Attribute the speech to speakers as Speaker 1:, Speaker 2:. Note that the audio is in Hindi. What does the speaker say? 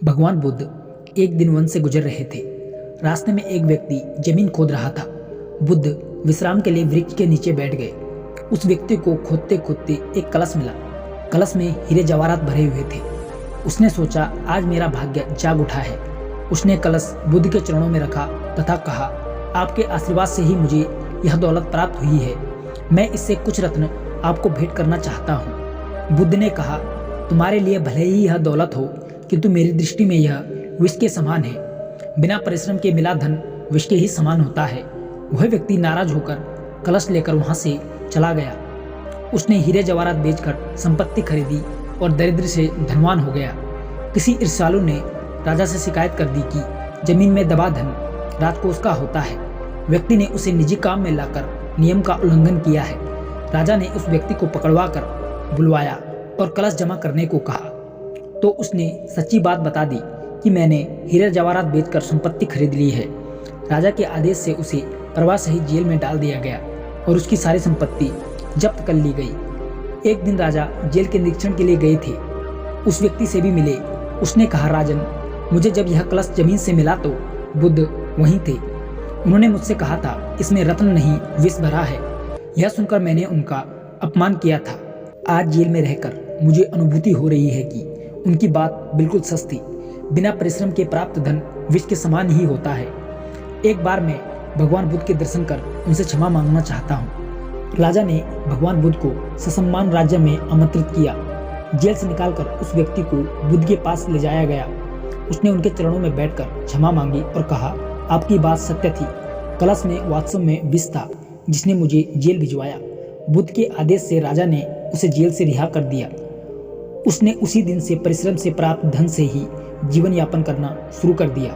Speaker 1: भगवान बुद्ध एक दिन वन से गुजर रहे थे। रास्ते में एक व्यक्ति जमीन खोद रहा था। बुद्ध विश्राम के लिए वृक्ष के नीचे बैठ गए। उस व्यक्ति को खोदते खोदते एक कलश मिला। कलश में हीरे जवाहरात भरे हुए थे। उसने सोचा, आज मेरा भाग्य जाग उठा है। उसने कलश बुद्ध के चरणों में रखा तथा कहा, आपके आशीर्वाद से ही मुझे यह दौलत प्राप्त हुई है। मैं इससे कुछ रत्न आपको भेंट करना चाहता हूँ। बुद्ध ने कहा, तुम्हारे लिए भले ही यह दौलत हो, किंतु मेरी दृष्टि में यह विष के समान है। बिना परिश्रम के मिला धन विष के ही समान होता है। वह व्यक्ति नाराज होकर कलश लेकर वहां से चला गया। उसने हीरे जवाहरात बेचकर संपत्ति खरीदी और दरिद्र से धनवान हो गया। किसी ईर्ष्यालु ने राजा से शिकायत कर दी कि जमीन में दबा धन रात को उसका होता है। व्यक्ति ने उसे निजी काम में लाकर नियम का उल्लंघन किया है। राजा ने उस व्यक्ति को पकड़वा कर बुलवाया और कलश जमा करने को कहा तो उसने सच्ची बात बता दी कि मैंने हीरे जवाहरात बेचकर संपत्ति खरीद ली है। राजा के आदेश से उसे प्रवाह सहित जेल में डाल दिया गया और उसकी सारी संपत्ति जब्त कर ली गई। एक दिन राजा जेल के निरीक्षण के लिए गए थे। उस व्यक्ति से भी मिले। उसने कहा, राजन, मुझे जब यह कलश जमीन से मिला तो बुद्ध वहीं थे। उन्होंने मुझसे कहा था, इसमें रत्न नहीं विष भरा है। यह सुनकर मैंने उनका अपमान किया था। आज जेल में रहकर मुझे अनुभूति हो रही है कि उनकी बात बिल्कुल सच थी। बिना परिश्रम के प्राप्त धन विष के समान ही होता है। एक बार मैं भगवान बुद्ध के दर्शन कर उनसे क्षमा मांगना चाहता हूँ। राजा ने भगवान बुद्ध को ससम्मान राज्य में आमंत्रित किया। जेल से निकालकर उस व्यक्ति को बुद्ध के पास ले जाया गया। उसने उनके चरणों में बैठकर क्षमा मांगी और कहा, आपकी बात सत्य थी। कलश में वास्तव में विष था जिसने मुझे जेल भिजवाया। बुद्ध के आदेश से राजा ने उसे जेल से रिहा कर दिया। उसने उसी दिन से परिश्रम से प्राप्त धन से ही जीवन यापन करना शुरू कर दिया।